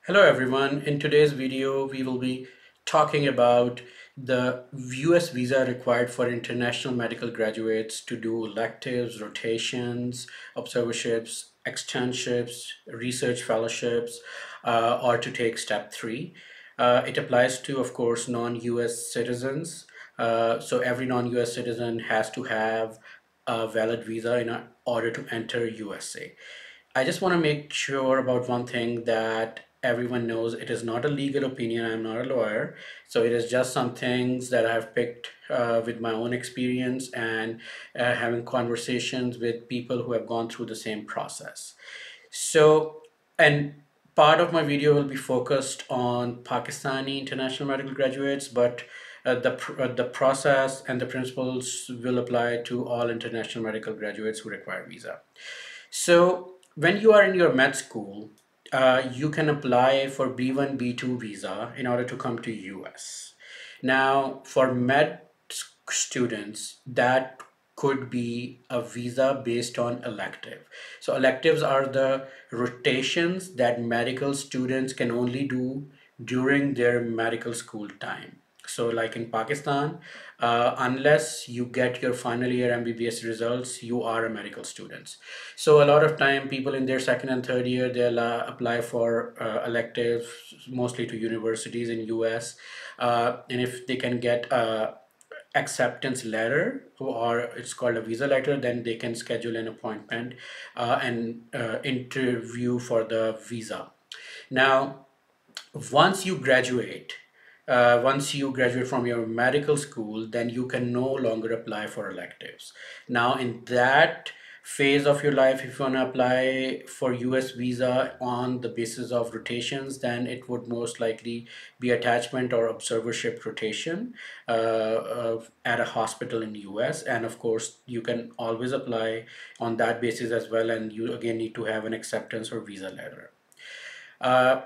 Hello everyone. In today's video, we will be talking about the US visa required for international medical graduates to do electives, rotations, observerships, externships, research fellowships, or to take step three. It applies to, of course, non-US citizens. So every non-US citizen has to have a valid visa in order to enter USA. I just want to make sure about one thing that everyone knows it is not a legal opinion. I'm not a lawyer. So it is just some things that I've picked with my own experience and having conversations with people who have gone through the same process. So, and part of my video will be focused on Pakistani international medical graduates, but the process and the principles will apply to all international medical graduates who require visa. So when you are in your med school, you can apply for B1, B2 visa in order to come to US. Now, for students, that could be a visa based on elective. So electives are the rotations that medical students can only do during their medical school time. So like in Pakistan, unless you get your final year MBBS results, you are a medical student. So a lot of time people in their second and third year, they'll apply for electives, mostly to universities in US. And if they can get acceptance letter, or it's called a visa letter, then they can schedule an appointment and interview for the visa. Now, once you graduate, once you graduate from your medical school, then you can no longer apply for electives. Now, in that phase of your life, if you want to apply for US visa on the basis of rotations, then it would most likely be attachment or observership rotation at a hospital in US. And of course, you can always apply on that basis as well, and you again need to have an acceptance or visa letter. Uh,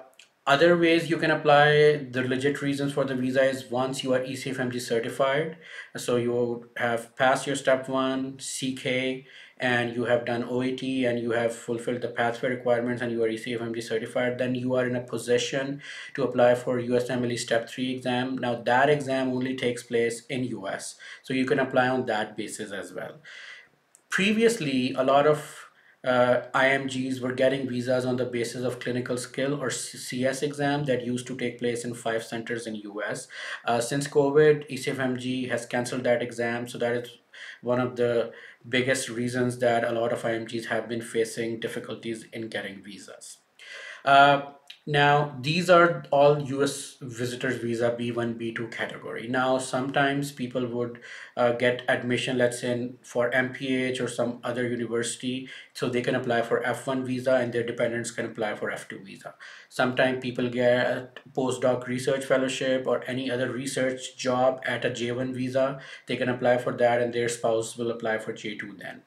Other ways you can apply the legit reasons for the visa is once you are ECFMG certified, so you have passed your step one, CK, and you have done OET and you have fulfilled the pathway requirements and you are ECFMG certified, then you are in a position to apply for USMLE step 3 exam. Now that exam only takes place in US, so you can apply on that basis as well. Previously, a lot of IMGs were getting visas on the basis of clinical skill or CS exam that used to take place in 5 centers in US. Since COVID, ECFMG has canceled that exam, so that is one of the biggest reasons that a lot of IMGs have been facing difficulties in getting visas. Uh, Now, these are all US visitors visa B1, B2 category. Now, sometimes people would get admission, let's say for MPH or some other university, so they can apply for F1 visa and their dependents can apply for F2 visa. Sometimes people get postdoc research fellowship or any other research job at a J1 visa. They can apply for that and their spouse will apply for J2 then.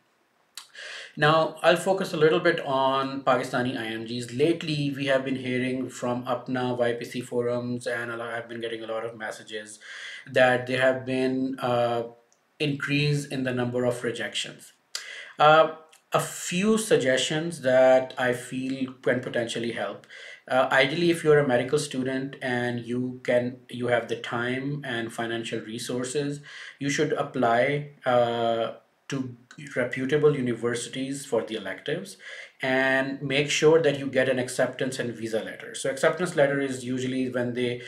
Now, I'll focus a little bit on Pakistani IMGs. Lately, we have been hearing from UPNA, YPC forums, and I've been getting a lot of messages that there have been increase in the number of rejections. Uh, a few suggestions that I feel can potentially help. Ideally, if you're a medical student and you have the time and financial resources, you should apply to reputable universities for the electives and make sure that you get an acceptance and visa letter. So acceptance letter is usually when they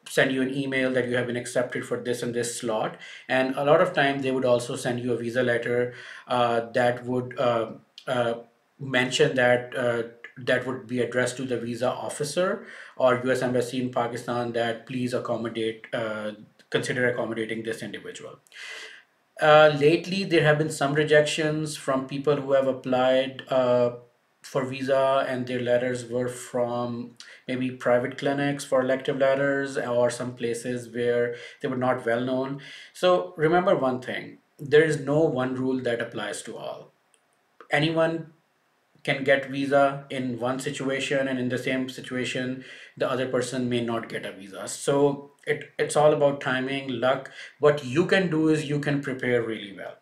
send you an email that you have been accepted for this and this slot, and a lot of time they would also send you a visa letter that would mention that that would be addressed to the visa officer or US Embassy in Pakistan that please consider accommodating this individual. Lately, there have been some rejections from people who have applied for visa, and their letters were from maybe private clinics for elective letters or some places where they were not well known. So remember one thing, there is no one rule that applies to all. Anyone can get visa in one situation, and in the same situation the other person may not get a visa. So it's all about timing, luck. What you can do is you can prepare really well.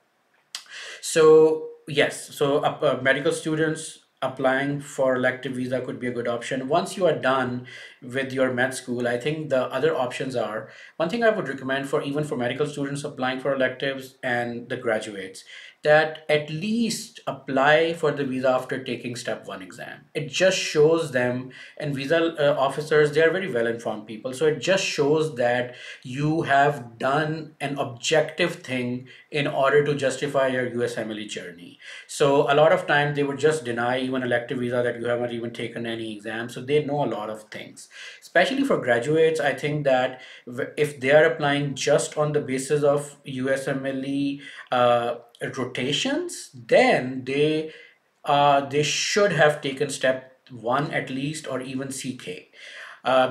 So yes, so medical students, applying for elective visa could be a good option. Once you are done with your med school, I think the other options are, one thing I would recommend for even for medical students applying for electives and the graduates, that at least apply for the visa after taking step one exam. It just shows them, and visa officers, they are very well informed people. So it just shows that you have done an objective thing in order to justify your USMLE journey. So a lot of times they would just deny even elective visa that you haven't even taken any exam. So they know a lot of things. Especially for graduates, I think that if they are applying just on the basis of USMLE rotations, then they should have taken step one at least, or even CK.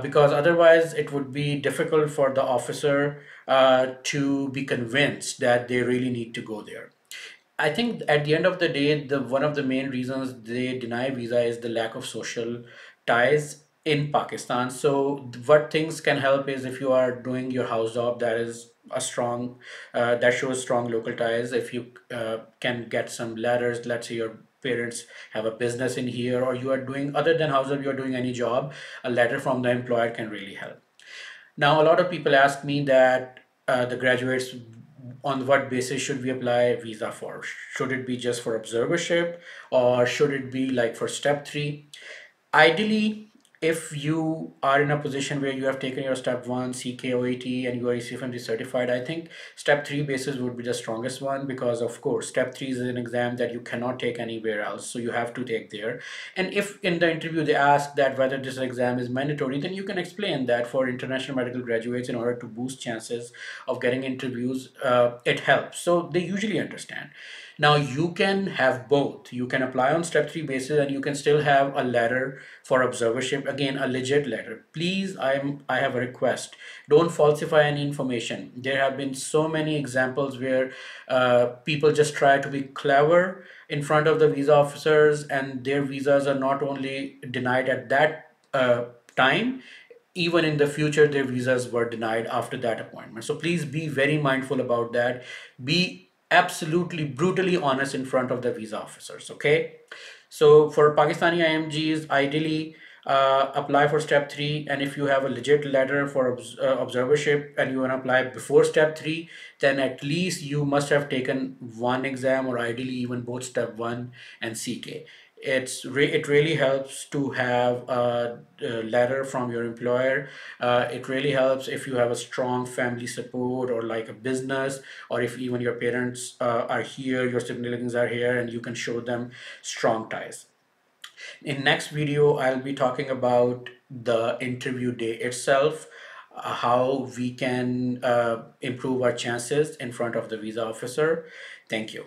Because otherwise it would be difficult for the officer to be convinced that they really need to go there. I think at the end of the day, the one of the main reasons they deny visa is the lack of social ties in Pakistan. So what things can help is if you are doing your house job that is a strong, that shows strong local ties. If you can get some letters, let's say your parents have a business in here, or you are doing other than house job, you are doing any job, a letter from the employer can really help. Now, a lot of people ask me that the graduates, on what basis should we apply a visa for? Should it be just for observership, or should it be like for step three? Ideally, if you are in a position where you have taken your step one CKOET and you are ECFMG certified, I think step three basis would be the strongest one, because of course step three is an exam that you cannot take anywhere else, so you have to take there. And if in the interview they ask that whether this exam is mandatory, then you can explain that for international medical graduates, in order to boost chances of getting interviews, it helps. So they usually understand. Now you can have both. You can apply on step three basis and you can still have a letter for observership. Again, a legit letter. Please, I have a request. Don't falsify any information. There have been so many examples where people just try to be clever in front of the visa officers, and their visas are not only denied at that time, even in the future their visas were denied after that appointment. So please be very mindful about that. Be absolutely brutally honest in front of the visa officers, okay? So for Pakistani IMGs, ideally apply for step three, and if you have a legit letter for observership and you want to apply before step three, then at least you must have taken one exam, or ideally even both step one and CK. It really helps to have a letter from your employer. It really helps if you have a strong family support, or like a business, or if even your parents are here, your siblings are here, and you can show them strong ties. In next video, I'll be talking about the interview day itself, how we can improve our chances in front of the visa officer. Thank you.